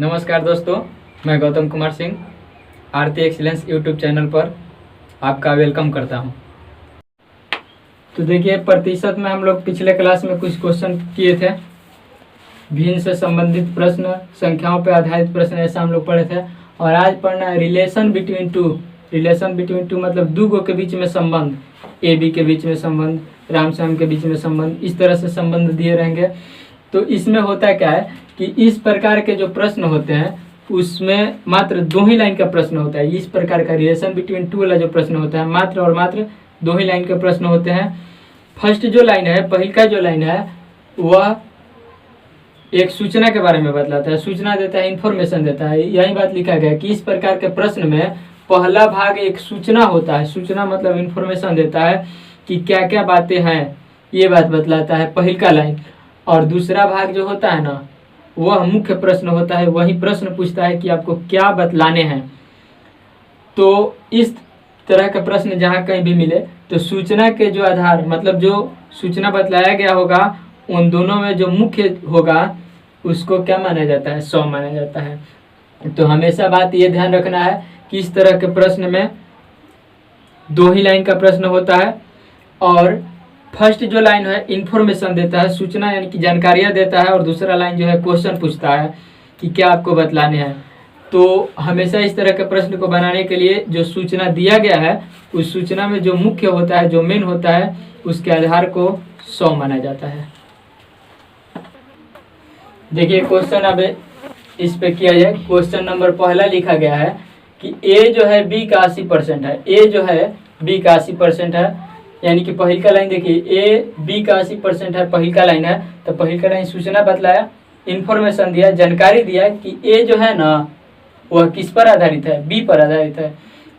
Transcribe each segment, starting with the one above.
नमस्कार दोस्तों, मैं गौतम कुमार सिंह आरती एक्सीलेंस यूट्यूब चैनल पर आपका वेलकम करता हूं। तो देखिए, प्रतिशत में हम लोग पिछले क्लास में कुछ क्वेश्चन किए थे। भिन्न से संबंधित प्रश्न, संख्याओं पर आधारित प्रश्न, ऐसा हम लोग पढ़े थे। और आज पढ़ना है relation between two. Relation between two मतलब दो गो के बीच में संबंध, ए बी के बीच में संबंध, राम श्याम के बीच में संबंध, इस तरह से संबंध दिए रहेंगे। तो इसमें होता क्या है कि इस प्रकार के जो प्रश्न होते हैं उसमें मात्र 2 ही लाइन का प्रश्न होता है। इस प्रकार का रिलेशन बिटवीन टू वाला जो प्रश्न होता है मात्र और मात्र 2 ही लाइन के प्रश्न होते हैं। फर्स्ट जो लाइन है, पहल का जो लाइन है, वह एक सूचना के बारे में बतलाता है, सूचना देता है, इंफॉर्मेशन देता है। यही बात लिखा गया है कि इस प्रकार के प्रश्न में पहला भाग एक सूचना होता है। सूचना मतलब इंफॉर्मेशन देता है कि क्या क्या बातें हैं, ये बात बतलाता है पहल का लाइन। और दूसरा भाग जो होता है ना, वह मुख्य प्रश्न होता है। वही प्रश्न पूछता है कि आपको क्या बतलाने हैं। तो इस तरह का प्रश्न जहाँ कहीं भी मिले तो सूचना के जो आधार मतलब जो सूचना बतलाया गया होगा उन दोनों में जो मुख्य होगा उसको क्या माना जाता है, 100 माना जाता है। तो हमेशा बात ये ध्यान रखना है कि इस तरह के प्रश्न में 2 ही लाइन का प्रश्न होता है। और फर्स्ट जो लाइन है इंफॉर्मेशन देता है, सूचना यानी कि जानकारियाँ देता है। और दूसरा लाइन जो है क्वेश्चन पूछता है कि क्या आपको बतलाने हैं। तो हमेशा इस तरह के प्रश्न को बनाने के लिए जो सूचना दिया गया है उस सूचना में जो मुख्य होता है, जो मेन होता है, उसके आधार को 100 माना जाता है। देखिए क्वेश्चन अब इस पे किया जाए। क्वेश्चन नंबर पहला लिखा गया है कि ए जो है बी का 80% है। ए जो है बी का 80% है, यानी कि पहल का लाइन देखिए, ए बी का 80% है, पहल का लाइन है। तो पहल का लाइन सूचना बतलाया, इंफॉर्मेशन दिया, जानकारी दिया कि ए जो है ना वह किस पर आधारित है, बी पर आधारित है।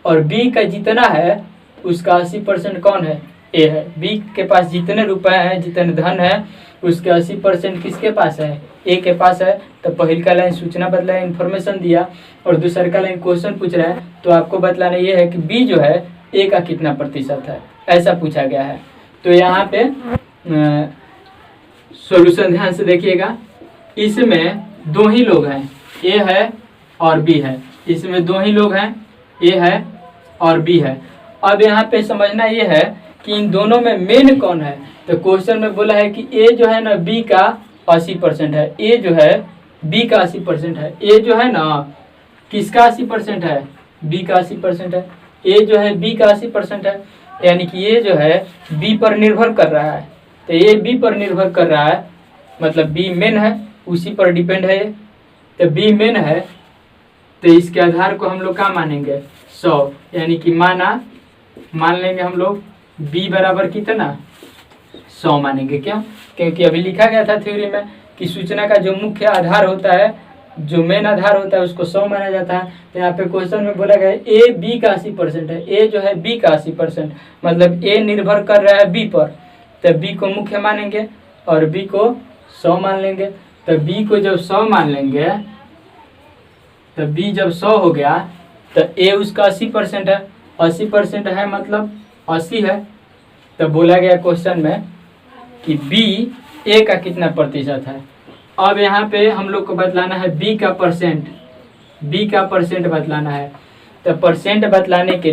और बी का जितना है उसका 80% कौन है, ए है। बी के पास जितने रुपए हैं, जितने धन है, उसके 80% किसके पास है, ए के पास है। तो पहल का लाइन सूचना बतलाया, इंफॉर्मेशन दिया। और दूसरा का लाइन क्वेश्चन पूछ रहा है, तो आपको बतलाना ये है कि बी जो है ए का कितना प्रतिशत है, ऐसा पूछा गया है। तो यहाँ पे सॉल्यूशन ध्यान से देखिएगा। इसमें 2 ही लोग हैं, ए है और बी है। इसमें 2 ही लोग हैं, ए है और बी है। अब यहाँ पे समझना ये है कि इन दोनों में मेन कौन है। तो क्वेश्चन में बोला है कि ए जो है ना बी का 80% है। ए जो है बी का 80% है। ए जो है ना किसका 80% है, बी का 80% है। ए जो है बी का 80% है, यानी कि ये जो है बी पर निर्भर कर रहा है। तो ये बी पर निर्भर कर रहा है मतलब बी मेन है, उसी पर डिपेंड है। तो बी मेन है तो इसके आधार को हम लोग क्या मानेंगे, 100। यानी कि मान लेंगे हम लोग बी बराबर कितना, 100 मानेंगे। क्यों? क्योंकि अभी लिखा गया था थ्योरी में कि सूचना का जो मुख्य आधार होता है, जो मेन आधार होता है, उसको 100 माना जाता है। तो यहाँ पे क्वेश्चन में बोला गया है ए बी का 80% है। ए जो है बी का 80% मतलब ए निर्भर कर रहा है बी पर। तो बी को मुख्य मानेंगे और बी को 100 मान लेंगे। तो बी को जब 100 मान लेंगे, तो बी जब 100 हो गया तो ए उसका 80% है। 80% है मतलब 80 है। तो बोला गया क्वेश्चन में कि बी ए का कितना प्रतिशत है। अब यहाँ पे हम लोग को बतलाना है बी का परसेंट, बी का परसेंट बतलाना है। तो परसेंट बतलाने के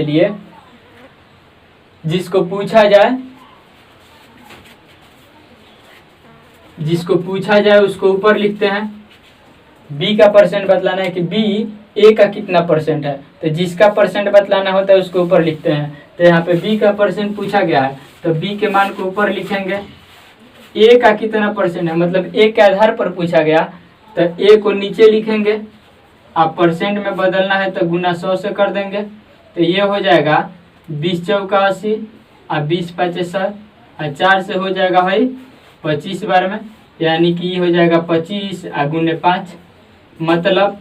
लिए जिसको पूछा जाए उसको ऊपर लिखते हैं। बी का परसेंट बतलाना है कि बी ए का कितना परसेंट है। तो जिसका परसेंट बतलाना होता है उसको ऊपर लिखते हैं। तो यहाँ पे बी का परसेंट पूछा गया है तो बी के मान को ऊपर लिखेंगे। ए का कितना परसेंट है मतलब ए के आधार पर पूछा गया तो ए को नीचे लिखेंगे। आप परसेंट में बदलना है तो गुना 100 से कर देंगे। तो ये हो जाएगा 20 चौका 80 और 20 पचे 100 और 4 से हो जाएगा भाई 25 बार में, यानी कि ये हो जाएगा 25 और गुने 5 मतलब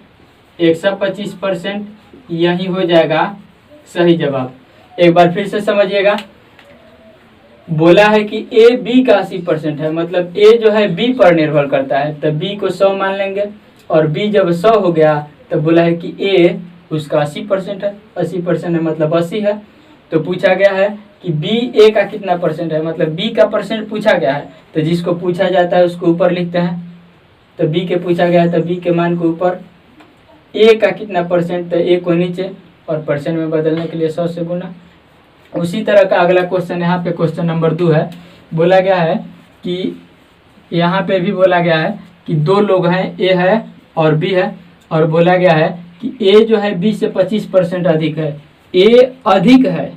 125%। यही हो जाएगा सही जवाब। एक बार फिर से समझिएगा। बोला है कि ए बी का 80% है मतलब ए जो है बी पर निर्भर करता है। तो बी को 100 मान लेंगे और बी जब 100 हो गया तो बोला है कि ए उसका 80% है। 80% है मतलब 80 है। तो पूछा गया है कि बी ए का कितना परसेंट है मतलब बी का परसेंट पूछा गया है। तो जिसको पूछा जाता है उसको ऊपर लिखते हैं। तो बी के पूछा गया है, तो बी के मान के ऊपर ए का कितना परसेंट, तो ए को नीचे और परसेंट में बदलने के लिए 100 से गुना। उसी तरह का अगला क्वेश्चन यहाँ पे क्वेश्चन नंबर 2 है। बोला गया है कि यहाँ पे भी बोला गया है कि दो लोग हैं, ए है और बी है, और बोला गया है कि ए जो है बी से 25% अधिक है। ए अधिक है,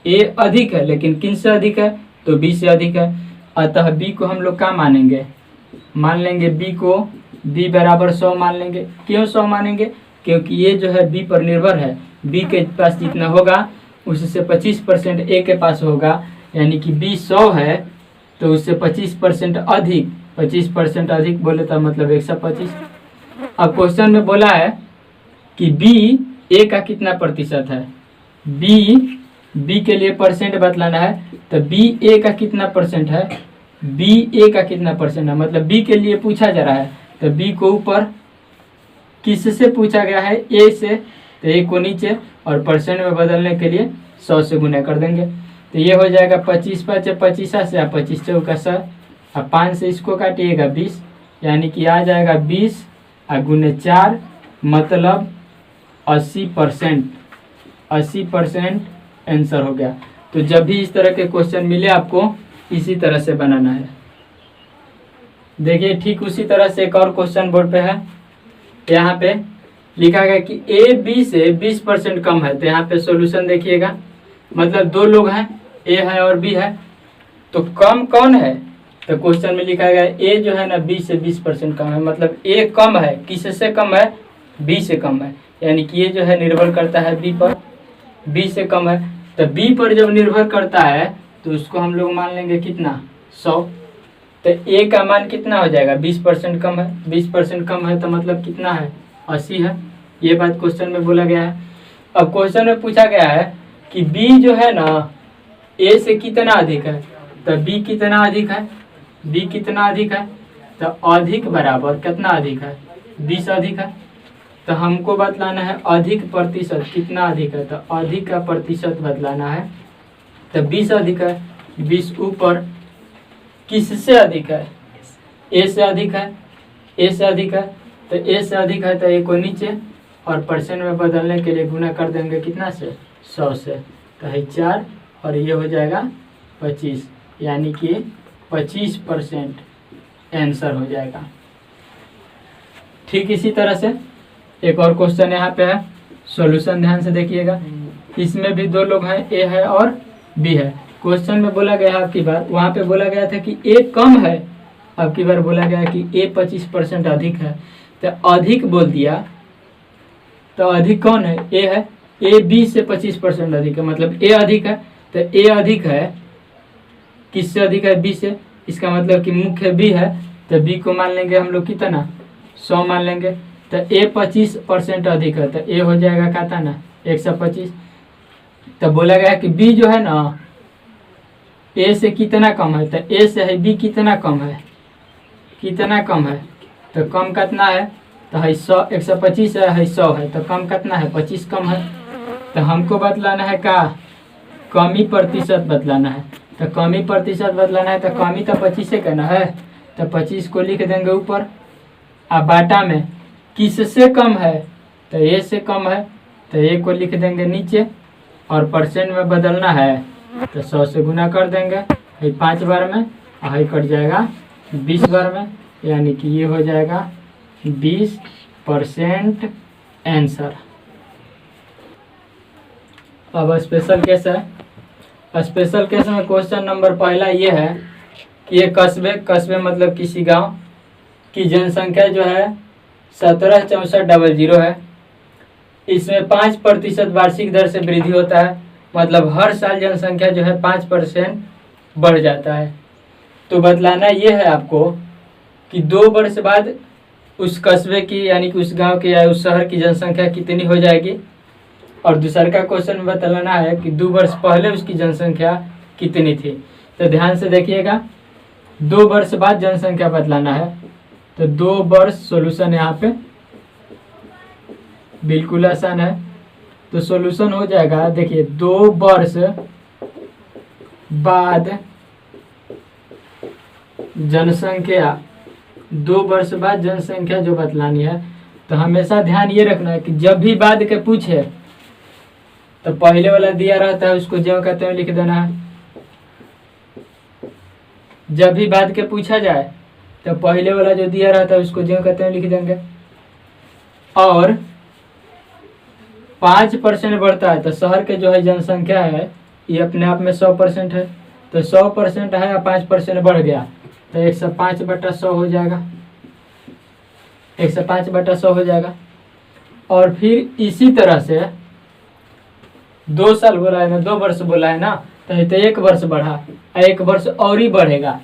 ए अधिक है, लेकिन किन से अधिक है, तो बी से अधिक है। अतः बी को हम लोग क्या मानेंगे, मान लेंगे बी को बी बराबर 100 मान लेंगे। क्यों 100 मानेंगे, क्योंकि ये जो है बी पर निर्भर है। बी के पास जितना होगा उससे 25% ए के पास होगा, यानी कि बी 100 है तो उससे 25% अधिक, 25% अधिक बोले तो मतलब 125। अब क्वेश्चन में बोला है कि बी ए का कितना प्रतिशत है, बी के लिए परसेंट बतलाना है, तो बी ए का कितना परसेंट है, बी ए का कितना परसेंट है, मतलब बी के लिए पूछा जा रहा है। तो बी को ऊपर किससे पूछा गया है, ए से, तो ए को नीचे और परसेंट में बदलने के लिए 100 से गुना कर देंगे। तो ये हो जाएगा 25 5 25 से, 25 चौका 100, अब 5 से इसको काटिएगा 20, यानी कि आ जाएगा 20 गुने 4 मतलब 80%, 80% आंसर हो गया। तो जब भी इस तरह के क्वेश्चन मिले आपको इसी तरह से बनाना है। देखिए ठीक उसी तरह से एक और क्वेश्चन बोर्ड पे है। यहाँ पे लिखा गया कि ए बी से 20% कम है। तो यहाँ पे सॉल्यूशन देखिएगा, मतलब दो लोग हैं, ए है और बी है, तो कम कौन है, तो क्वेश्चन में लिखा गया ए जो है ना बी से 20% कम है, मतलब ए कम है, किससे कम है, बी से कम है, यानी कि ये जो है निर्भर करता है बी पर, बी से कम है। तो बी पर जब निर्भर करता है तो उसको हम लोग मान लेंगे कितना, 100। तो ए का मान कितना हो जाएगा, 20% कम है, 20% कम है तो मतलब कितना है, 80 है। ये बात क्वेश्चन में बोला गया है। अब क्वेश्चन में पूछा गया है कि बी जो है ना ए से कितना अधिक है, तो बी कितना अधिक है, बी कितना अधिक है, तो अधिक बराबर कितना अधिक है, 20 अधिक है। तो हमको बतलाना है अधिक प्रतिशत कितना अधिक है, तो अधिक का प्रतिशत बतलाना है। तो 20 अधिक है, 20 ऊपर किससे अधिक है, ए से अधिक है, ए से अधिक है, तो ए से अधिक है तो ए को नीचे और परसेंट में बदलने के लिए गुना कर देंगे कितना से, 100 से, तो है 4 और ये हो जाएगा 25, यानी कि 25% आंसर हो जाएगा। ठीक इसी तरह से एक और क्वेश्चन यहाँ पे है, सॉल्यूशन ध्यान से देखिएगा। इसमें भी दो लोग हैं, ए है और बी है। क्वेश्चन में बोला गया है आपकी बार, वहाँ पे बोला गया था कि ए कम है, अब की बार बोला गया कि ए 25% अधिक है। तो अधिक बोल दिया, तो अधिक कौन है, ए है, ए बी से 25% अधिक है, मतलब ए अधिक है। तो ए अधिक है, किससे अधिक है, बी से, इसका मतलब कि मुख्य बी है। तो बी को मान लेंगे हम लोग कितना, 100 मान लेंगे। तो ए 25% अधिक है, तो ए हो जाएगा कहता ना 125। तो बोला गया कि बी जो है ना ए से कितना कम है, तो ए से है बी कितना कम है, कितना कम है, तो कम कितना है, तो है 100, 125 है 100 है, तो कम कितना है, 25 कम है। तो हमको बतलाना है का, कमी प्रतिशत बतलाना है। तो कमी प्रतिशत बतलाना है तो कमी तो 25 से करना है, तो 25 को लिख देंगे ऊपर, अब बाटा में किससे कम है, तो ए से कम है, तो ए को लिख देंगे नीचे और परसेंट में बदलना है तो 100 से गुना कर देंगे, है 5 बार में, है कट जाएगा 20 बार में, यानी कि ये हो जाएगा 20% आंसर। अब स्पेशल केस है। स्पेशल केस में क्वेश्चन नंबर पहला ये है कि ये कस्बे मतलब किसी गांव की जनसंख्या जो है 176400 है। इसमें 5% वार्षिक दर से वृद्धि होता है, मतलब हर साल जनसंख्या जो है 5% बढ़ जाता है। तो बतलाना ये है आपको कि 2 वर्ष बाद उस कस्बे की यानी कि उस गांव की या उस शहर की जनसंख्या कितनी हो जाएगी, और दूसरा का क्वेश्चन में बतलाना है कि 2 वर्ष पहले उसकी जनसंख्या कितनी थी। तो ध्यान से देखिएगा, 2 वर्ष बाद जनसंख्या बतलाना है। तो 2 वर्ष सॉल्यूशन यहाँ पे बिल्कुल आसान है। तो सॉल्यूशन हो जाएगा, देखिए 2 वर्ष बाद जनसंख्या 2 वर्ष बाद जनसंख्या जो बतलानी है, तो हमेशा ध्यान ये रखना है कि जब भी बाद के पूछे तो पहले वाला दिया रहता है उसको ज्यों कहते हैं लिख देना है। जब भी बाद के पूछा जाए तो पहले वाला जो दिया रहता है उसको ज्यों कहते हैं लिख देंगे। और 5% बढ़ता है तो शहर के जो है जनसंख्या है ये अपने आप में 100% है, तो 100% है या 5% बढ़ गया तो 105/100 हो जाएगा, 105/100 हो जाएगा। और फिर इसी तरह से 2 साल बोला है ना, 2 वर्ष बोला है ना, तो 1 वर्ष बढ़ा, 1 वर्ष और ही बढ़ेगा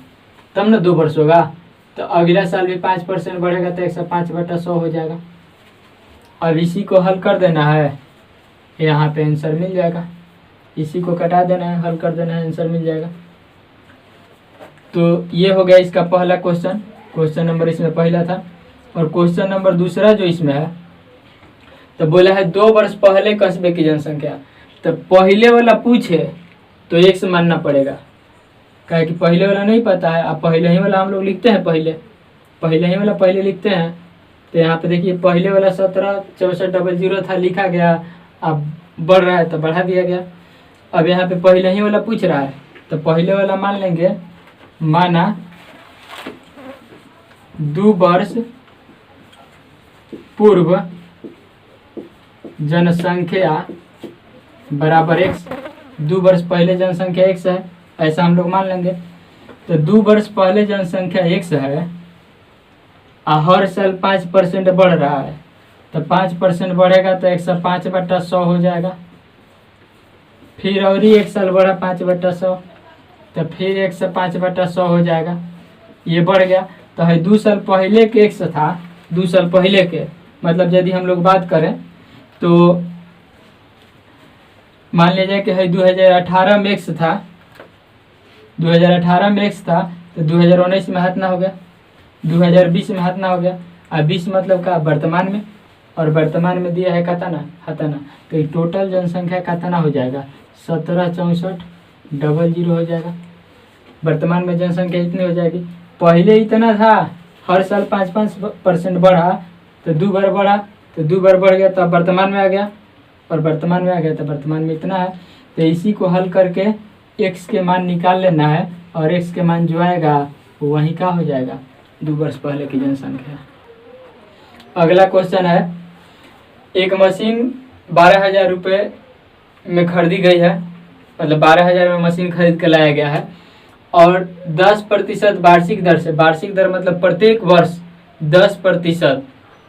तब ना 2 वर्ष होगा, तो अगला साल भी 5% बढ़ेगा तो 105/100 हो जाएगा। अब इसी को हल कर देना है, यहाँ पे आंसर मिल जाएगा, इसी को कटा देना है, हल कर देना है, आंसर मिल जाएगा। तो ये हो गया इसका पहला क्वेश्चन नंबर इसमें पहला था। और क्वेश्चन नंबर दूसरा जो इसमें है तो बोला है 2 वर्ष पहले कस्बे की जनसंख्या, तो पहले वाला पूछे तो 1 से मानना पड़ेगा, क्या कि पहले वाला नहीं पता है। अब पहले ही वाला हम लोग लिखते हैं, पहले ही वाला पहले लिखते हैं। तो यहाँ पे देखिए पहले वाला 176400 था, लिखा गया, अब बढ़ रहा है तो बढ़ा दिया गया। अब यहाँ पे पहले ही वाला पूछ रहा है तो पहले वाला मान लेंगे, माना 2 वर्ष पूर्व जनसंख्या बराबर x, 2 वर्ष पहले जनसंख्या x है, ऐसा हम लोग मान लेंगे। तो 2 वर्ष पहले जनसंख्या x है और हर साल 5% बढ़ रहा है, तो 5% बढ़ेगा तो 105/100 हो जाएगा। फिर और ही 1 साल बढ़ा 5/100, तो फिर 105/100 हो जाएगा, ये बढ़ गया। तो है 2 साल पहले के x था, 2 साल पहले के, मतलब यदि हम लोग बात करें तो मान लीजिए कि है 2018 में x था, 2018 में x था, तो 2019 में हाथना हो गया, 2020 में हाथना हो गया। अब 20 मतलब का वर्तमान में, और वर्तमान में दिया है कतना हतना, तो ये टोटल जनसंख्या कतना हो जाएगा 176400 हो जाएगा। वर्तमान में जनसंख्या इतनी हो जाएगी, पहले इतना था, हर साल 5% बढ़ा, तो 2 बार बढ़ा, तो 2 बार बढ़ गया तो वर्तमान में आ गया, और वर्तमान में आ गया तो वर्तमान में इतना है। तो इसी को हल करके x के मान निकाल लेना है, और x के मान जो आएगा वो वहीं का हो जाएगा 2 वर्ष पहले की जनसंख्या। अगला क्वेश्चन है, एक मशीन 12,000 रुपये में खरीदी गई है, मतलब 12,000 में मशीन खरीद के लाया गया है, और 10% वार्षिक दर से, वार्षिक दर मतलब प्रत्येक वर्ष 10%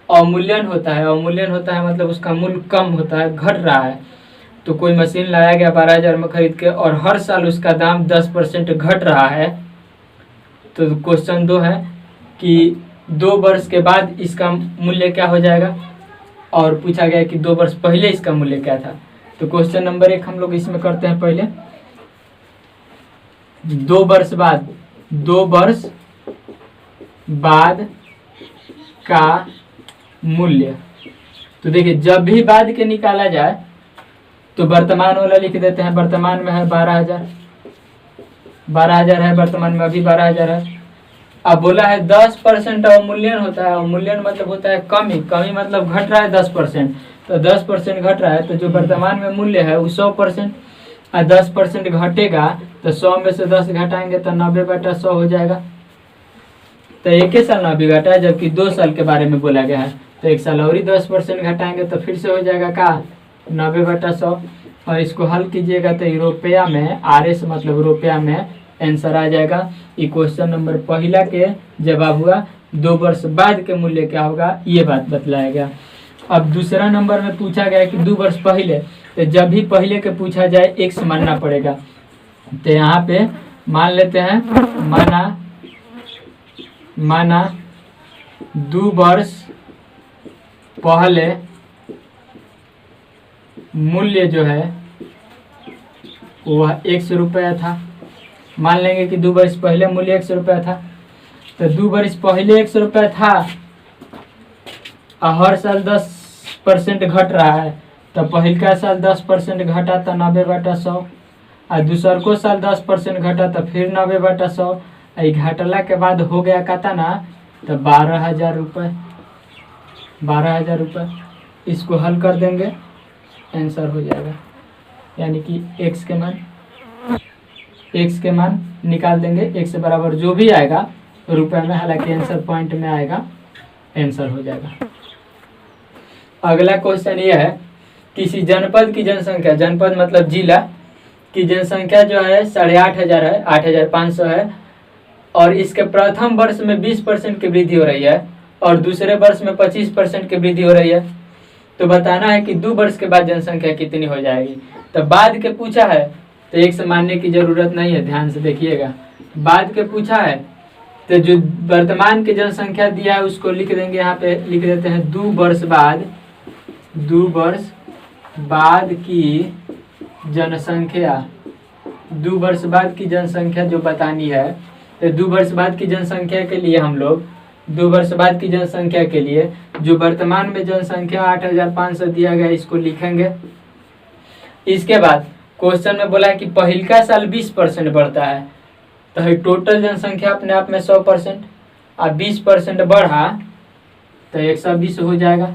अवमूल्यन होता है, अवमूल्यन होता है मतलब उसका मूल्य कम होता है, घट रहा है। तो कोई मशीन लाया गया 12,000 में खरीद के और हर साल उसका दाम 10% घट रहा है। तो क्वेश्चन 2 है कि 2 वर्ष के बाद इसका मूल्य क्या हो जाएगा, और पूछा गया कि 2 वर्ष पहले इसका मूल्य क्या था। तो क्वेश्चन नंबर 1 हम लोग इसमें करते हैं पहले, 2 वर्ष बाद, 2 वर्ष बाद का मूल्य। तो देखिए जब भी बाद के निकाला जाए तो वर्तमान वाला लिख देते हैं, वर्तमान में है 12,000, 12,000 है वर्तमान में, अभी 12,000 है। अब बोला है 10% अवमूल्यन होता है, अवमूल्यन मतलब होता है कमी, कमी मतलब घट रहा है 10%, तो 10% घट रहा है, तो जो वर्तमान में मूल्य है वो 100%, और 10% घटेगा तो 100 में से 10 घटाएंगे तो 90/100 हो जाएगा। तो 1 साल 90 घटा है, जबकि 2 साल के बारे में बोला गया है, तो 1 साल और ही 10% घटाएंगे तो फिर से हो जाएगा का 90/100। और इसको हल कीजिएगा तो रुपया में, RS मतलब रुपया में आंसर आ जाएगा। ये क्वेश्चन नंबर पहला के जवाब हुआ, 2 वर्ष बाद के मूल्य क्या होगा ये बात बतलाया गया। अब दूसरा नंबर में पूछा गया कि 2 वर्ष पहले, तो जब भी पहले के पूछा जाए x मानना पड़ेगा। तो यहाँ पे मान लेते हैं, माना 2 वर्ष पहले मूल्य जो है वह 100 रुपया था। मान लेंगे कि 2 वर्ष पहले मूल्य 100 रुपया था, तो 2 वर्ष पहले 100 रुपया था और हर साल 10% घट रहा है, तो पहला साल 10% घटा तो 90/100, और दूसर को साल 10% घटा तो फिर 90/100, घटला के बाद हो गया कतना तो 12,000 रुपये, 12,000 रुपये। इसको हल कर देंगे, आंसर हो जाएगा। यानी कि x के मान निकाल देंगे, x से बराबर जो भी आएगा रुपए में, हालांकि आंसर पॉइंट में आएगा, आंसर हो जाएगा। अगला क्वेश्चन ये है, किसी जनपद की जनसंख्या, जनपद मतलब जिला की जनसंख्या जो है 8,500 है, 8,500 है, और इसके प्रथम वर्ष में 20% की वृद्धि हो रही है और दूसरे वर्ष में 25% की वृद्धि हो रही है। तो बताना है कि 2 वर्ष के बाद जनसंख्या कितनी हो जाएगी। तो बाद के पूछा है तो एक से मानने की जरूरत नहीं है, ध्यान से देखिएगा। बाद के पूछा है तो जो वर्तमान की जनसंख्या दिया है उसको लिख देंगे, यहाँ पे लिख देते हैं 2 वर्ष बाद, 2 वर्ष बाद की जनसंख्या, 2 वर्ष बाद की जनसंख्या जो बतानी है। तो 2 वर्ष बाद की जनसंख्या के लिए हम लोग 2 वर्ष बाद की जनसंख्या के लिए जो वर्तमान में जनसंख्या 8,500 दिया गया इसको लिखेंगे। इसके बाद क्वेश्चन में बोला है कि पहिलका साल 20% बढ़ता है, तो टोटल जनसंख्या अपने आप में 100%, अब 20% बढ़ा तो 120 हो जाएगा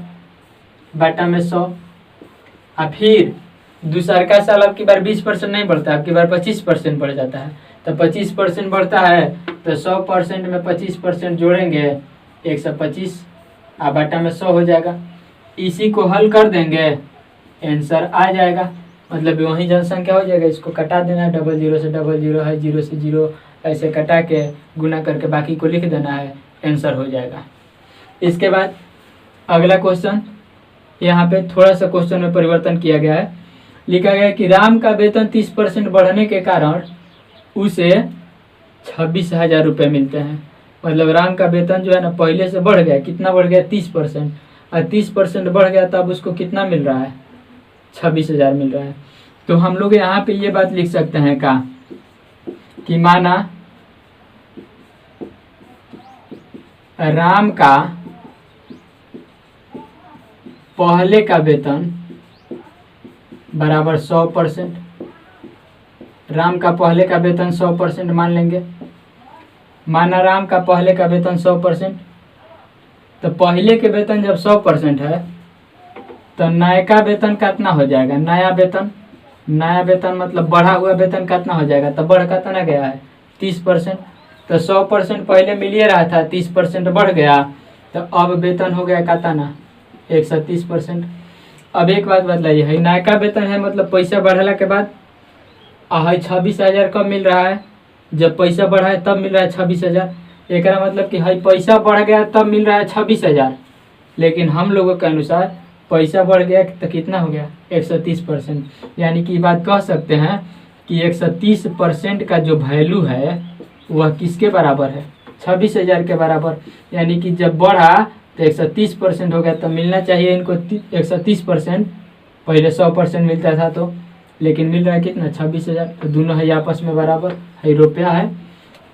बटा में 100। अब फिर दूसरा का साल अब की बार 20% नहीं बढ़ता, अब की बार 25% बढ़ जाता है। तो 25% बढ़ता है तो 100% में 25% जोड़ेंगे 125, अब बटा में 100 हो जाएगा। इसी को हल कर देंगे, आंसर आ जाएगा, मतलब वही जनसंख्या हो जाएगा। इसको कटा देना है, 00 से 00 है, 0 से 0 ऐसे कटा के गुना करके बाकी को लिख देना है, आंसर हो जाएगा। इसके बाद अगला क्वेश्चन, यहाँ पे थोड़ा सा क्वेश्चन में परिवर्तन किया गया है। लिखा गया है कि राम का वेतन 30% बढ़ने के कारण उसे 26,000 रुपये मिलते हैं। मतलब राम का वेतन जो है ना पहले से बढ़ गया, कितना बढ़ गया 30%, और 30% बढ़ गया तब उसको कितना मिल रहा है 26,000 मिल रहा है। तो हम लोग यहाँ पे ये बात लिख सकते हैं का कि माना राम का पहले का वेतन बराबर 100%, राम का पहले का वेतन 100% मान लेंगे। माना राम का पहले का वेतन 100%, तो पहले के वेतन जब 100% है तो नया वेतन कितना हो जाएगा, नया वेतन मतलब बढ़ा हुआ वेतन कितना हो जाएगा, तो बढ़ कितना गया है 30%। तो 100% पहले मिल ही रहा था, 30% बढ़ गया तो अब वेतन हो गया कितना 130%। अब एक बात बताइए, है नया वेतन है मतलब पैसा बढ़ला के बाद 26,000 कब मिल रहा है, जब पैसा बढ़ा है तब मिल रहा है 26,000। एक मतलब कि है पैसा बढ़ गया तब मिल रहा है 26,000, लेकिन हम लोगों के अनुसार पैसा बढ़ गया तो कितना हो गया 130%। यानी कि बात कह सकते हैं कि 130% का जो वैल्यू है वह किसके बराबर है 26,000 के बराबर। यानी कि जब बढ़ा तो 130% हो गया, तो मिलना चाहिए इनको 130%, पहले 100% मिलता था तो, लेकिन मिल रहा है कितना 26,000। तो दोनों है आपस में बराबर है, रुपया है।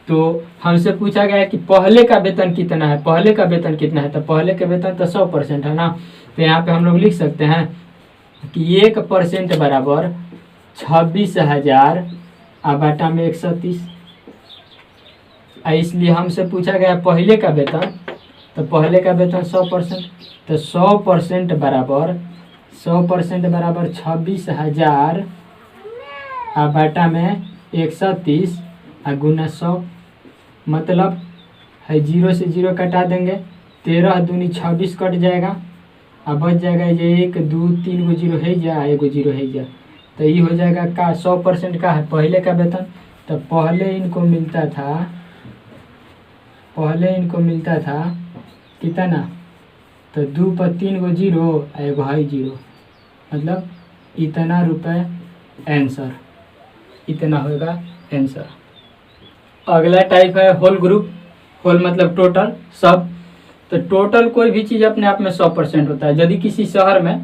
तो हमसे पूछा गया है कि पहले का वेतन कितना है, पहले का वेतन कितना है, तो पहले का वेतन तो 100% है ना। तो यहाँ पे हम लोग लिख सकते हैं कि 1% बराबर 26,000 बटा में 130। इसलिए हमसे पूछा गया पहले का वेतन, तो पहले का वेतन 100%, तो 100% बराबर 26,000 बटा में 130 गुना 100, मतलब है 0 से 0 कटा देंगे, 13 दूनी 26 कट जाएगा, अब बच जाएगा ये 1 2 3 गो 0 है जा, 1 गो 0 है जा। तो ये हो जाएगा का 100% का है पहले का वेतन। तो पहले इनको मिलता था कितना, तो 2 पर 3 गो 0 1 है 0, मतलब इतना रुपए, आंसर इतना होगा आंसर। अगला टाइप है होल ग्रुप, होल मतलब टोटल सब। तो टोटल कोई भी चीज़ अपने आप में 100% होता है। यदि किसी शहर में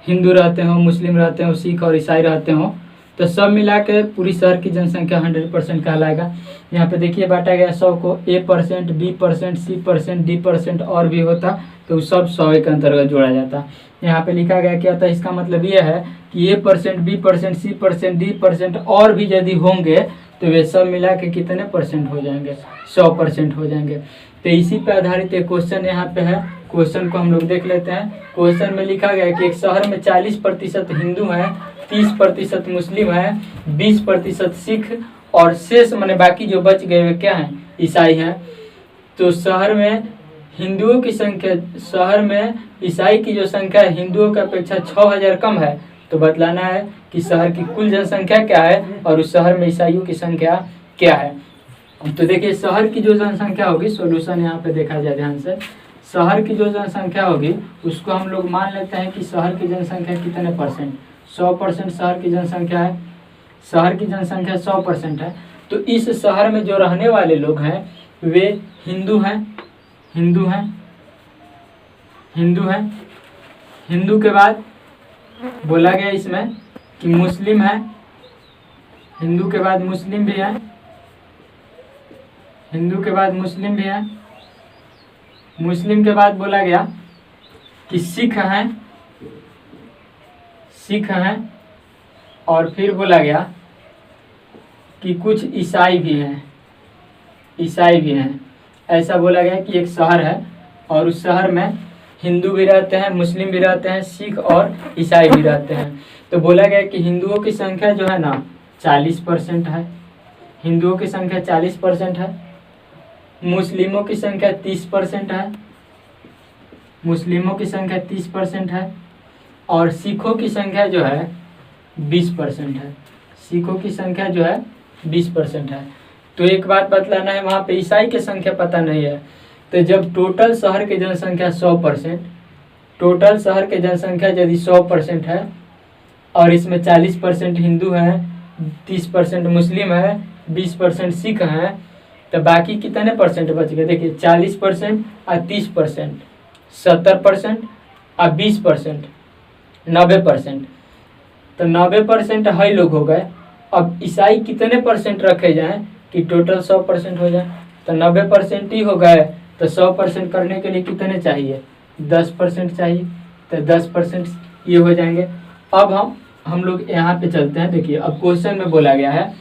हिंदू रहते हो, मुस्लिम रहते हो, सिख और ईसाई रहते हो, तो सब मिला के पूरी शहर की जनसंख्या 100% कहलाएगा। यहाँ पे देखिए बांटा गया 100 को A%, B%, C%, D% और भी होता तो सब 100 के अंतर्गत जोड़ा जाता। यहाँ पे लिखा गया क्या था, इसका मतलब ये है कि A%, B%, C%, D% और भी यदि होंगे तो वे सब मिला के कितने % हो जाएंगे 100% हो जाएंगे। तो इसी पे आधारित एक क्वेश्चन यहाँ पे है। क्वेश्चन को हम लोग देख लेते हैं। क्वेश्चन में लिखा गया है कि एक शहर में 40% हिंदू हैं, 30% मुस्लिम हैं, 20% सिख और शेष माने बाकी जो बच गए वे क्या हैं, ईसाई हैं। तो शहर में हिंदुओं की संख्या, शहर में ईसाई की जो संख्या है हिंदुओं की अपेक्षा 6000 कम है। तो बतलाना है कि शहर की कुल जनसंख्या क्या है और उस शहर में ईसाइयों की संख्या क्या है। तो देखिए शहर की जो जनसंख्या होगी, सॉल्यूशन यहाँ पे देखा जाए ध्यान से, शहर की जो जनसंख्या होगी उसको हम लोग मान लेते हैं कि शहर की जनसंख्या कितने परसेंट, 100% शहर की जनसंख्या है। शहर की जनसंख्या 100% है। तो इस शहर में जो रहने वाले लोग हैं वे हिंदू हैं, हिंदू हैं, हिंदू हैं। हिंदू के बाद बोला गया इसमें कि मुस्लिम है, हिंदू के बाद मुस्लिम भी है, हिंदू के बाद मुस्लिम भी है। मुस्लिम के बाद बोला गया कि सिख हैं, सिख हैं। और फिर बोला गया कि कुछ ईसाई भी हैं, ईसाई भी हैं। ऐसा बोला गया कि एक शहर है और उस शहर में हिंदू भी रहते हैं, मुस्लिम भी रहते हैं, सिख और ईसाई भी रहते हैं। तो बोला गया कि हिंदुओं की संख्या जो है ना 40% है, हिंदुओं की संख्या 40% है, मुस्लिमों की संख्या 30% है, मुस्लिमों की संख्या 30% है और सिखों की संख्या जो है 20% है, सिखों की संख्या जो है 20% है। तो एक बात बतलाना है, वहाँ पे ईसाई की संख्या पता नहीं है। तो जब टोटल शहर की जनसंख्या 100%, टोटल शहर की जनसंख्या यदि 100% है और इसमें 40% हिंदू हैं, 30% मुस्लिम है, 20% सिख हैं, तो बाकी कितने परसेंट बच गए? देखिए 40% और 30%, 70% और 20%, 90%। तो 90% है लोग हो गए। अब ईसाई कितने परसेंट रखे जाएं कि टोटल 100% हो जाए? तो 90% ही हो गए। तो 100% करने के लिए कितने चाहिए? 10% चाहिए। तो 10% ये हो जाएंगे। अब हम लोग यहाँ पे चलते हैं। देखिए अब क्वेश्चन में बोला गया है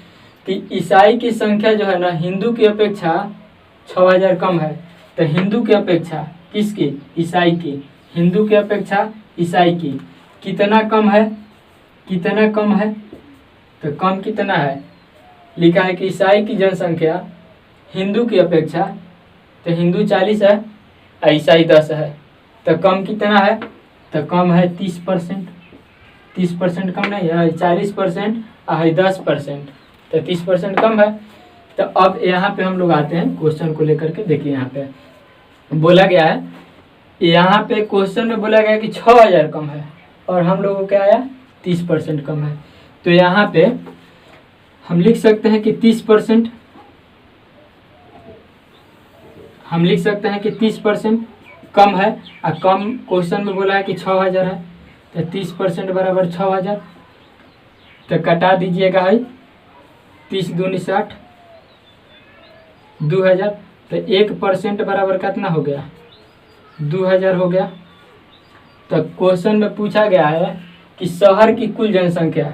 कि ईसाई की संख्या जो है ना हिंदू की अपेक्षा 6000 कम है। तो हिंदू की अपेक्षा किसकी? ईसाई की। हिंदू की अपेक्षा ईसाई की कितना कम है? कितना कम है? तो कम कितना है? लिखा है कि ईसाई की जनसंख्या हिंदू की अपेक्षा, तो हिंदू 40 है और ईसाई 10 है। तो कम कितना है? तो कम है 30%। 30% कम नहीं है, 40% और 10%, तो 30% कम है। तो अब यहाँ पे हम लोग आते हैं क्वेश्चन को लेकर के। देखिए यहाँ पे बोला गया है, यहाँ पे क्वेश्चन में बोला गया कि 6000 कम है और हम लोगों को क्या आया? 30% कम है। तो यहाँ पे हम लिख सकते हैं कि 30%, हम लिख सकते हैं कि 30% कम है और कम क्वेश्चन में बोला है कि 6000 है। तो 30% बराबर 6000। तो कटा दीजिएगा है 30 दूनी 60, 2000। तो 1% बराबर कितना हो गया? 2000 हो गया। तो क्वेश्चन में पूछा गया है कि शहर की कुल जनसंख्या,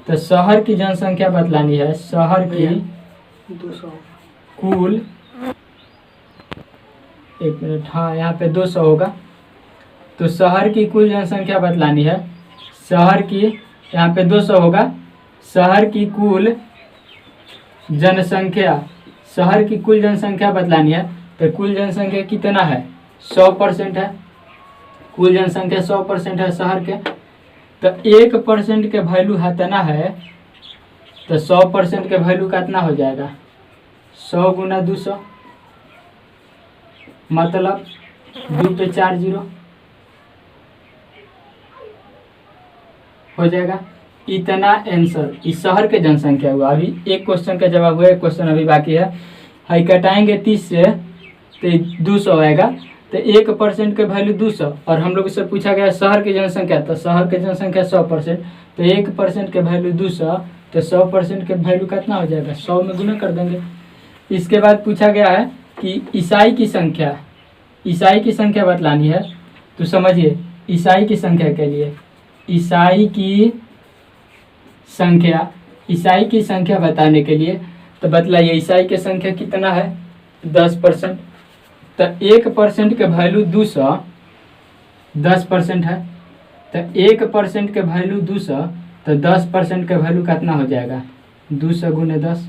तो शहर की जनसंख्या बतलानी है। शहर की 200 कुल, एक मिनट, हाँ यहाँ पे 200 होगा। तो शहर की कुल जनसंख्या बतलानी है। शहर की यहाँ पे 200 होगा। शहर की कुल जनसंख्या, शहर की कुल जनसंख्या बतलानी है। तो कुल जनसंख्या कितना है? 100% है। कुल जनसंख्या 100% है शहर के। तो 1% के वैल्यू हतना है, तो 100% के वैल्यू कितना हो जाएगा? 100 गुना 200, मतलब 2 पे 4 0 हो जाएगा। इतना आंसर इस शहर के जनसंख्या हुआ। अभी एक क्वेश्चन का जवाब हुआ, एक क्वेश्चन अभी बाकी है। हाई कटाएंगे 30 से तो 200 आएगा। तो 1% के वैल्यू 200 और हम लोग से पूछा गया शहर की जनसंख्या, तो शहर की जनसंख्या 100%, तो 1% के वैल्यू 200, तो 100% के वैल्यू कितना हो जाएगा? 100 में गुना कर देंगे। इसके बाद पूछा गया है कि ईसाई की संख्या, ईसाई की संख्या बतलानी है। तो समझिए ईसाई की संख्या के लिए, ईसाई की संख्या, ईसाई की संख्या बताने के लिए तो बतलाइए ईसाई की संख्या कितना है? 10%। तो 1% के वैल्यू 200 10% है, तो 1% के वैल्यू 200, तो 10% का वैल्यू कितना हो जाएगा 200 गुने 10,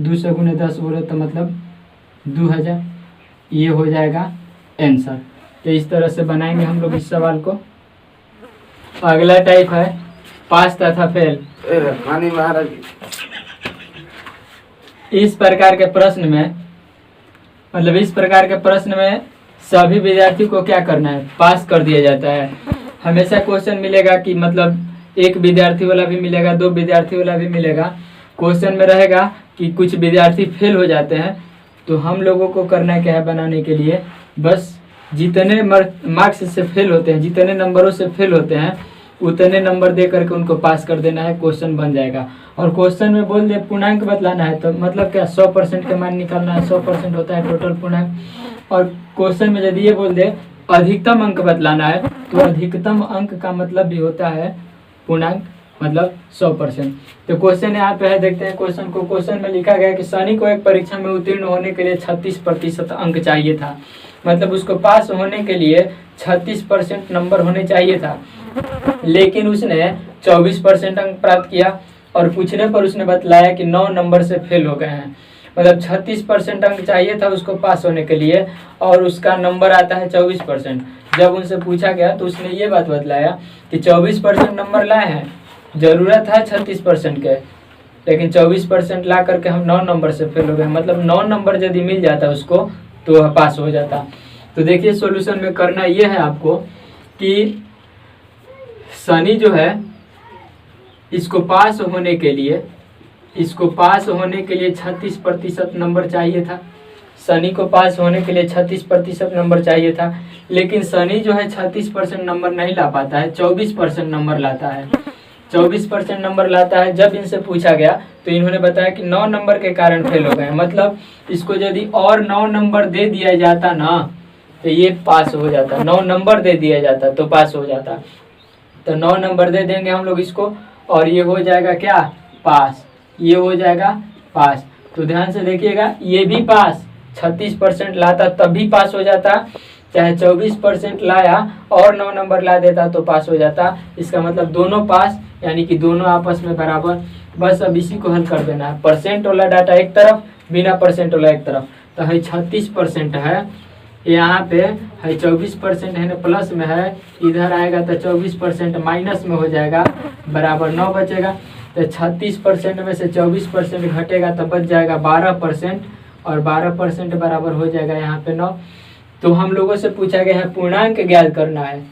200 गुने 10 बोले तो मतलब 2000, ये हो जाएगा आंसर। तो इस तरह से बनाएंगे हम लोग इस सवाल को। अगला टाइप है पास तथा फेल। इस प्रकार के प्रश्न में मतलब इस प्रकार के प्रश्न में सभी विद्यार्थी को क्या करना है, पास कर दिया जाता है। हमेशा क्वेश्चन मिलेगा कि मतलब एक विद्यार्थी वाला भी मिलेगा, 2 विद्यार्थी वाला भी मिलेगा। क्वेश्चन में रहेगा कि कुछ विद्यार्थी फेल हो जाते हैं, तो हम लोगों को करना क्या है बनाने के लिए, बस जितने मार्क्स से फेल होते हैं, जितने नंबरों से फेल होते हैं उतने नंबर दे करके उनको पास कर देना है, क्वेश्चन बन जाएगा। और क्वेश्चन में बोल दे पूर्णांक बतलाना है, तो मतलब क्या 100% का मान निकालना है, 100% होता है टोटल पूर्णांक। और क्वेश्चन में यदि ये बोल दे अधिकतम अंक बतलाना है, तो अधिकतम अंक का मतलब भी होता है पूर्णांक, मतलब 100%। तो क्वेश्चन यहाँ पे है, देखते हैं क्वेश्चन को। क्वेश्चन में लिखा गया कि सनी को एक परीक्षा में उत्तीर्ण होने के लिए 36% अंक चाहिए था, मतलब उसको पास होने के लिए 36% नंबर होने चाहिए था, लेकिन उसने 24% अंक प्राप्त किया। और पूछने पर उसने बतलाया कि 9 नंबर से फेल हो गए हैं, मतलब 36% अंक चाहिए था उसको पास होने के लिए, और उसका नंबर आता है 24%। जब उनसे पूछा गया तो उसने ये बात बतलाया कि 24% नंबर लाए हैं, ज़रूरत है 36% के, लेकिन 24% ला करके हम 9 नंबर से फेल हो गए, मतलब 9 नंबर यदि मिल जाता उसको तो वह पास हो जाता। तो देखिए सॉल्यूशन में करना ये है आपको कि सनी जो है इसको पास होने के लिए 36% नंबर चाहिए था। सनी को पास होने के लिए 36% नंबर चाहिए था, लेकिन सनी जो है 36% नंबर नहीं ला पाता है, 24% नंबर लाता है। 24% नंबर लाता है। जब इनसे पूछा गया तो इन्होंने बताया कि 9 नंबर के कारण फेल हो गए, मतलब इसको यदि और 9 नंबर दे दिया जाता ना तो ये पास हो जाता, 9 नंबर दे दिया जाता तो पास हो जाता। तो 9 नंबर दे देंगे हम लोग इसको, और ये हो जाएगा क्या, पास, ये हो जाएगा पास। तो ध्यान से देखिएगा, ये भी पास, 36% लाता तब भी पास हो जाता, चाहे 24% लाया और 9 नंबर ला देता तो पास हो जाता। इसका मतलब दोनों पास, यानी कि दोनों आपस में बराबर। बस अब इसी को हल कर देना है, परसेंट वाला डाटा एक तरफ, बिना परसेंट वाला एक तरफ। तो है 36% है, यहाँ पे है 24% है ना, प्लस में है, इधर आएगा तो 24% माइनस में हो जाएगा, बराबर 9 बचेगा। तो 36% में से 24% घटेगा तो बच जाएगा 12%, और 12% बराबर हो जाएगा यहाँ पे 9। तो हम लोगों से पूछा गया है पूर्णांक ज्ञात करना है,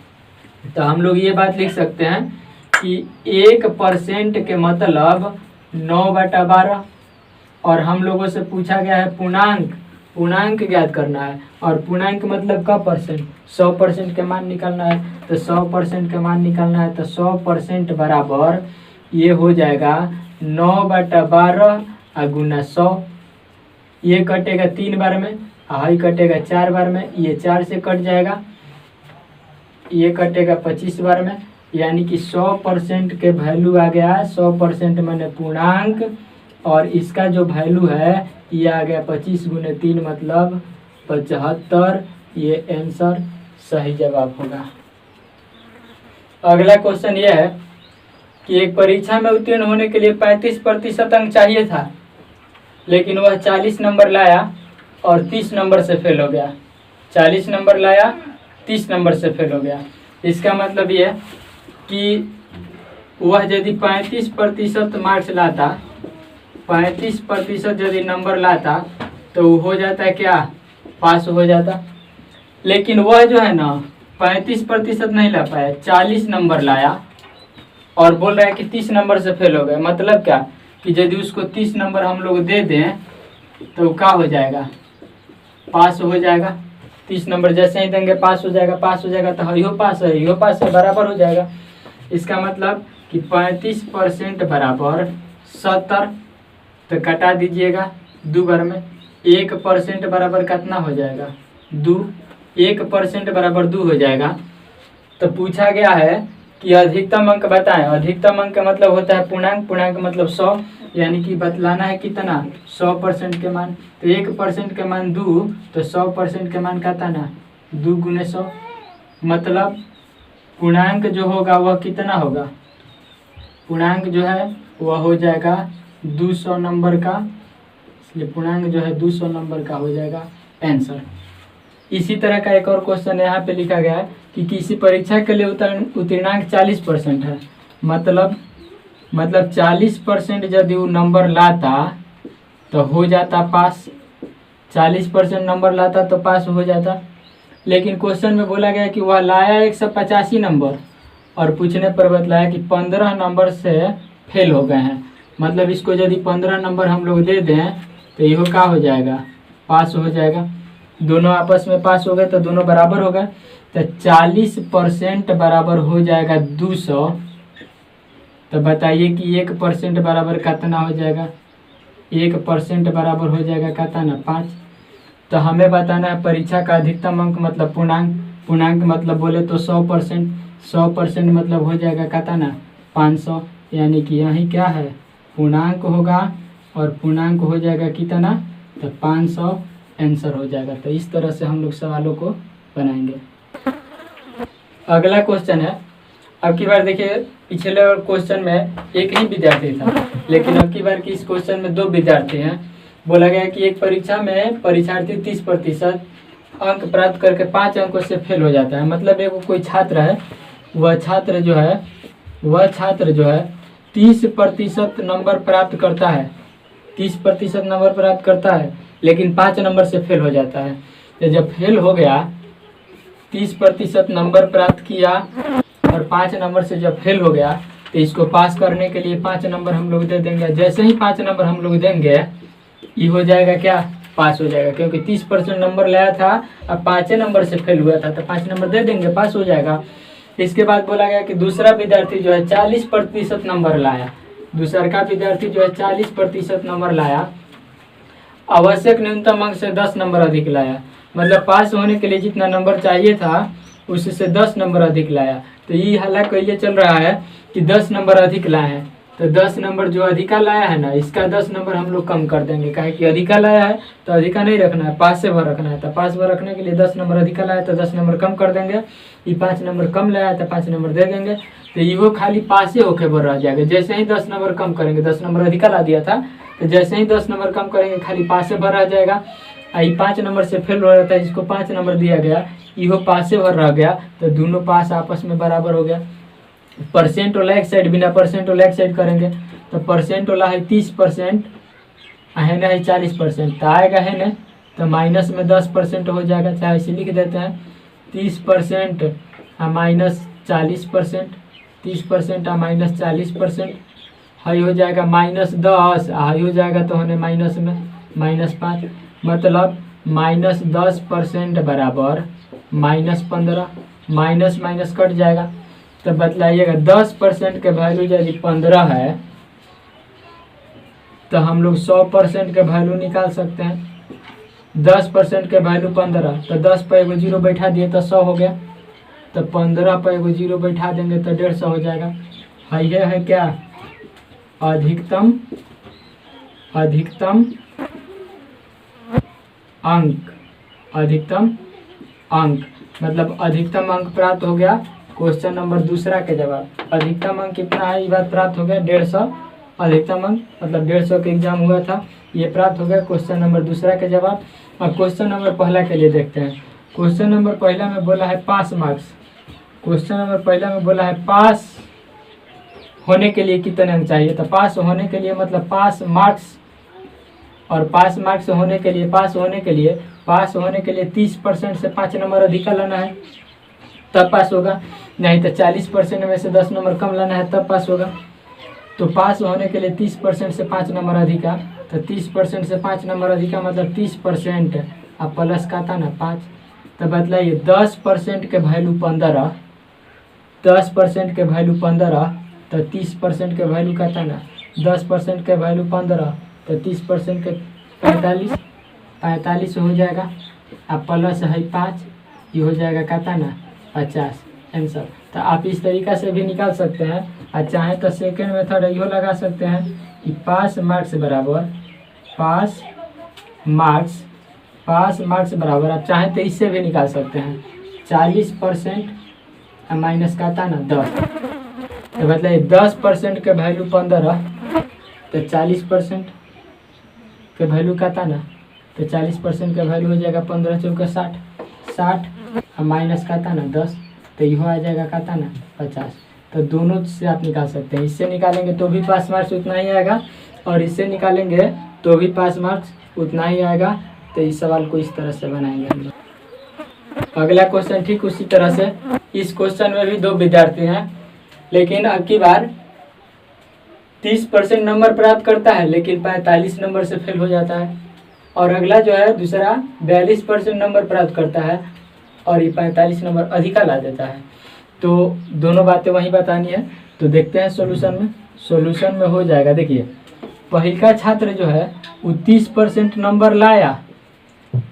तो हम लोग ये बात लिख सकते हैं कि 1% के मतलब 9/12, और हम लोगों से पूछा गया है पूर्णांक ज्ञात करना है, और पूर्णांक मतलब का परसेंट, 100% के मान निकालना है। तो 100% के मान निकालना है, तो 100% बराबर ये हो जाएगा 9/12 गुना 100। ये कटेगा 3 बार में, हाई कटेगा 4 बार में, ये 4 से कट जाएगा, ये कटेगा 25 बार में, यानी कि 100% के वैल्यू आ गया 100% मैंने पूर्णांक, और इसका जो वैल्यू है ये आ गया 25 गुने 3 मतलब 75। ये आंसर सही जवाब होगा। अगला क्वेश्चन ये है कि एक परीक्षा में उत्तीर्ण होने के लिए 35% अंक चाहिए था, लेकिन वह 40 नंबर लाया और 30 नंबर से फेल हो गया। 40 नंबर लाया, 30 नंबर से फेल हो गया। इसका मतलब ये कि वह यदि 35% मार्क्स लाता, 35% यदि नंबर लाता तो वो हो जाता है क्या, पास हो जाता। लेकिन वह जो है ना 35% नहीं ला पाया, 40 नंबर लाया और बोल रहा है कि 30 नंबर से फेल हो गए। मतलब क्या कि यदि उसको 30 नंबर हम लोग दे दें तो क्या हो जाएगा, पास हो जाएगा। 30 नंबर जैसे ही देंगे पास हो जाएगा, पास हो जाएगा। तो यो पास है, यो पास है, बराबर हो जाएगा। इसका मतलब कि 35% बराबर 70, तो कटा दीजिएगा 2 बार में। 1% बराबर कितना हो जाएगा, 2। 1% बराबर 2 हो जाएगा। तो पूछा गया है कि अधिकतम अंक बताएं। अधिकतम अंक का मतलब होता है पूर्णांक, पूर्णांक मतलब 100, यानी कि बतलाना है कितना 100% के मान। तो 1% के मान 2, तो 100% के मान कितना 2 गुने 100, मतलब पूर्णांक जो होगा वह कितना होगा, पूर्णांक जो है वह हो जाएगा 200 नंबर का, इसलिए पूर्णांक जो है 200 नंबर का हो जाएगा आंसर। इसी तरह का एक और क्वेश्चन यहाँ पे लिखा गया है कि किसी परीक्षा के लिए उत्तीर्णांक 40% है, मतलब 40% यदि वो नंबर लाता तो हो जाता पास, 40% नंबर लाता तो पास हो जाता। लेकिन क्वेश्चन में बोला गया कि वह लाया 185 नंबर और पूछने पर बतलाया कि 15 नंबर से फेल हो गए हैं, मतलब इसको यदि 15 नंबर हम लोग दे दें तो यह क्या हो जाएगा, पास हो जाएगा। दोनों आपस में पास हो गए तो दोनों बराबर हो गए, तो 40% बराबर हो जाएगा 200। तो बताइए कि 1% बराबर कितना हो जाएगा, 1% बराबर हो जाएगा कितना 5। तो हमें बताना है परीक्षा का अधिकतम अंक मतलब पूर्णांक, पूर्णांक मतलब बोले तो 100%, 100% मतलब हो जाएगा कितना 500, यानी कि यही क्या है पूर्णांक होगा और पूर्णांक हो जाएगा कितना तो 500 आंसर हो जाएगा। तो इस तरह से हम लोग सवालों को बनाएंगे। अगला क्वेश्चन है, अब की बार देखिए पिछले क्वेश्चन में एक ही विद्यार्थी था, लेकिन अब की बार की इस क्वेश्चन में 2 विद्यार्थी हैं। बोला गया कि एक परीक्षा में परीक्षार्थी 30% अंक प्राप्त करके 5 अंकों से फेल हो जाता है, मतलब एक कोई छात्र है, वह छात्र जो है 30% नंबर प्राप्त करता है, 30% नंबर प्राप्त करता है, लेकिन 5 नंबर से फेल हो जाता है। तो जब फेल हो गया, 30% नंबर प्राप्त किया और 5 नंबर से जब फेल हो गया, तो इसको पास करने के लिए 5 नंबर हम लोग दे देंगे। जैसे ही 5 नंबर हम लोग देंगे, ये हो जाएगा क्या पास हो जाएगा, क्योंकि 30% नंबर लाया था, अब 5 नंबर से फेल हुआ था, तो 5 नंबर दे देंगे, पास हो जाएगा। इसके बाद बोला गया कि दूसरा विद्यार्थी जो है 40% नंबर लाया, दूसरा का विद्यार्थी जो है 40% नंबर लाया, आवश्यक न्यूनतम अंक से 10 नंबर अधिक लाया, मतलब पास होने के लिए जितना नंबर चाहिए था उससे 10 नंबर अधिक लाया। तो ये हालांकि ये चल रहा है कि 10 नंबर अधिक लाए हैं, तो 10 नंबर जो अधिका लाया है ना, इसका 10 नंबर हम लोग कम कर देंगे, काहे कि अधिका लाया है तो अधिका नहीं रखना है, पास से भर रखना है। तो पास भर रखने के लिए 10 नंबर अधिका लाया तो 10 नंबर कम कर देंगे, ये 5 नंबर कम लाया तो 5 नंबर दे देंगे, तो ये खाली पास ही होके भर रह जाएगा। जैसे ही 10 नंबर कम करेंगे, 10 नंबर अधिका ला दिया था, तो जैसे ही 10 नंबर कम करेंगे खाली पास से भर रह जाएगा। ये 5 नंबर से फेल हो रहा था, जिसको 5 नंबर दिया गया, इहो पास से भर रह गया, तो दोनों पास आपस में बराबर हो गया। परसेंट वाला एक साइड, बिना परसेंट वाला एक साइड करेंगे, तो परसेंट वाला है 30%, है ना है 40%, तो आएगा है ना, तो माइनस में 10% हो जाएगा, चाहे इसे लिख देते हैं 30% माइनस 40%, 30% माइनस 40%, हाई हो जाएगा -10, हाई हो जाएगा तो होने माइनस में -5, मतलब -10% बराबर -15, माइनस माइनस कट जाएगा। तो बतलाइएगा 10% के वैल्यू यदि 15 है तो हम लोग 100% के वैल्यू निकाल सकते हैं। 10% के वैल्यू 15, तो 10 पर एगो जीरो बैठा दिए तो 100 हो गया, तो 15 पर एगो जीरो बैठा देंगे तो 150 हो जाएगा। ये है क्या अधिकतम अंक, मतलब अधिकतम अंक प्राप्त हो गया। क्वेश्चन नंबर दूसरा के जवाब, अधिकतम अंक कितना है, ये बात प्राप्त हो गया 150, अधिकतम अंक मतलब 150 के एग्जाम हुआ था, ये प्राप्त हो गया क्वेश्चन नंबर दूसरा के जवाब। और क्वेश्चन नंबर पहला के लिए देखते हैं। क्वेश्चन नंबर पहला में बोला है पास मार्क्स, क्वेश्चन नंबर पहला में बोला है पास होने के लिए कितने अंक चाहिए, तो पास होने के लिए मतलब पास मार्क्स, और पास मार्क्स होने के लिए पास होने के लिए 30% से 5 नंबर अधिक लाना है तब पास होगा, नहीं तो 40% में से 10 नंबर कम लाना है तब पास होगा। तो पास होने के लिए 30% से 5 नंबर अधिका, तो 30% से 5 नंबर अधिका मतलब 30% अब प्लस का था ना 5। तो बतलाइए 10% के वैल्यू 15, 10% के वैल्यू 15, तो 30% के वैल्यू का था ना 10% के वैल्यू 15, तो 30% के 45 हो जाएगा, अब प्लस है 5, ये हो जाएगा कहता ना 50 आंसर। तो आप इस तरीका से भी निकाल सकते हैं, और चाहे तो सेकेंड मेथड इहो लगा सकते हैं कि पास मार्क्स बराबर पास मार्क्स बराबर आप चाहें तो इससे भी निकाल सकते हैं 40% माइनस का था ना 10, तो मतलब 10% के वैल्यू 15, तो 40% के वैल्यू का था ना, तो 40% का वैल्यू हो जाएगा 15 चौका 60 और माइनस का था ना 10, तो यह आ जाएगा का था ना 50। तो दोनों से आप निकाल सकते हैं, इससे निकालेंगे तो भी पास मार्क्स उतना ही आएगा और इससे निकालेंगे तो भी पास मार्क्स उतना ही आएगा। तो इस सवाल को इस तरह से बनाएंगे हम लोग। अगला क्वेश्चन ठीक उसी तरह से, इस क्वेश्चन में भी 2 विद्यार्थी हैं, लेकिन अब की बार 30% नंबर प्राप्त करता है लेकिन 45 नंबर से फेल हो जाता है, और अगला जो है दूसरा 42% नंबर प्राप्त करता है और ये 45 नंबर अधिका ला देता है। तो दोनों बातें वहीं बतानी है। तो देखते हैं सॉल्यूशन में हो जाएगा। देखिए पहल का छात्र जो है वो 30% नंबर लाया,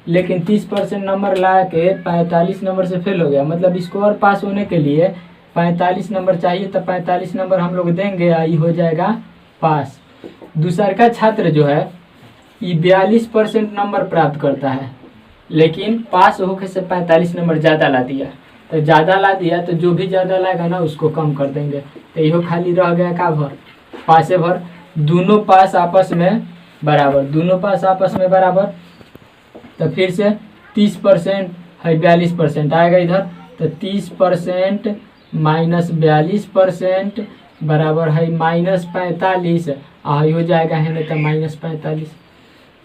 लेकिन 30% नंबर ला के 45 नंबर से फेल हो गया, मतलब इसको और पास होने के लिए 45 नंबर चाहिए, तो 45 नंबर हम लोग देंगे, आई हो जाएगा पास। दूसरा का छात्र जो है ये 42% नंबर प्राप्त करता है, लेकिन पास होकर से 45 नंबर ज़्यादा ला दिया, तो ज़्यादा ला दिया तो जो भी ज़्यादा लाएगा ना उसको कम कर देंगे, तो यहो खाली रह गया का भर, पासे भर। दोनों पास आपस में बराबर, तो फिर से 30% है 42% आएगा इधर, तो 30% माइनस 42% बराबर है -45, हाई हो जाएगा है ना, तो -45,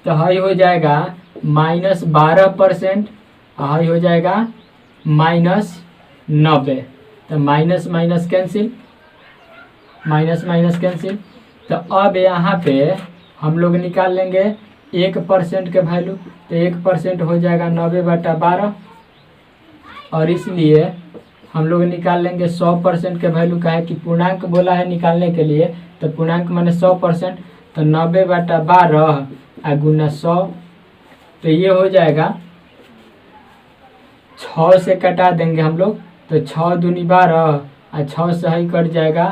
तो हाई हो जाएगा -12%, हाई हो जाएगा -90, तो माइनस माइनस कैंसिल, तो अब यहाँ पे हम लोग निकाल लेंगे 1% के वैल्यू, तो 1% हो जाएगा 90/12, और इसलिए हम लोग निकाल लेंगे 100% के वैल्यू का है कि पूर्णांक बोला है निकालने के लिए, तो पूर्णांक माने 100%, तो 90/12 गुना 100, तो ये हो जाएगा 6 से कटा देंगे हम लोग, तो 6 दूनी 12 और 6 सही कट जाएगा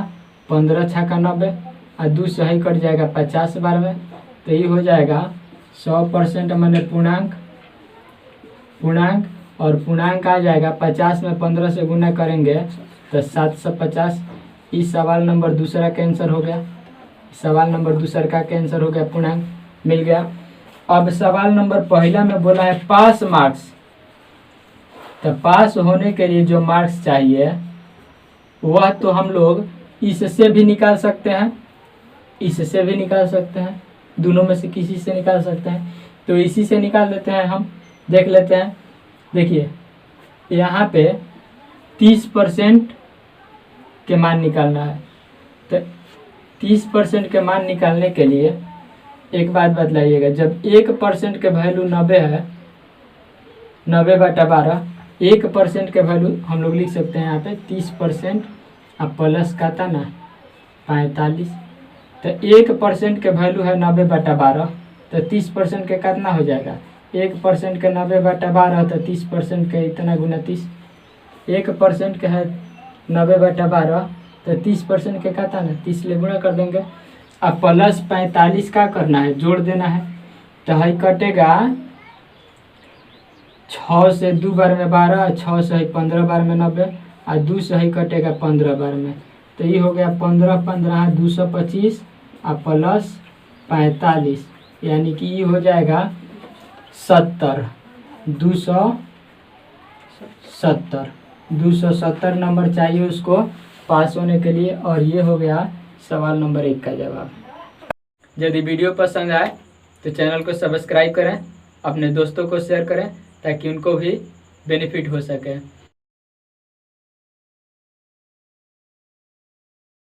15 छक्का 90 और 2 सही कट जाएगा 50 बार में, तो ये हो जाएगा 100% माने पूर्णांक, और पूर्णांक आ जाएगा 50 में 15 से गुना करेंगे तो 750। इस सवाल नंबर दूसरा का आंसर हो गया, पूर्णांक मिल गया। अब सवाल नंबर पहला में बोला है पास मार्क्स, तो पास होने के लिए जो मार्क्स चाहिए वह तो हम लोग इससे भी निकाल सकते हैं, दोनों में से किसी से निकाल सकते हैं, तो इसी से निकाल लेते हैं। हम देख लेते हैं। देखिए यहाँ पे 30% के मान निकालना है, तो 30% के मान निकालने के लिए एक बात बतलाइएगा, जब 1% के वैल्यू 90 है, 90/12, 1% के वैल्यू हम लोग लिख सकते हैं यहाँ पे 30% अब प्लस का था ना 45, तो 1% के वैल्यू है 90/12, तो 30% के कितना हो जाएगा, 1% के 90/12, तो 30% के इतना गुना 30, 1% के है 90/12, तो 30% के का था ना 30 ले गुना कर देंगे। अब प्लस 45 का करना है, जोड़ देना है, तो है कटेगा 6 से 2 बार में 12, 6 से है 15 बार में 90 और 2 से ही कटेगा 15 बार में, तो ये हो गया 15 225 और प्लस 45, यानी कि ये हो जाएगा 70, 270 नंबर चाहिए उसको पास होने के लिए, और ये हो गया सवाल नंबर 1 का जवाब। यदि वीडियो पसंद आए तो चैनल को सब्सक्राइब करें, अपने दोस्तों को शेयर करें ताकि उनको भी बेनिफिट हो सके।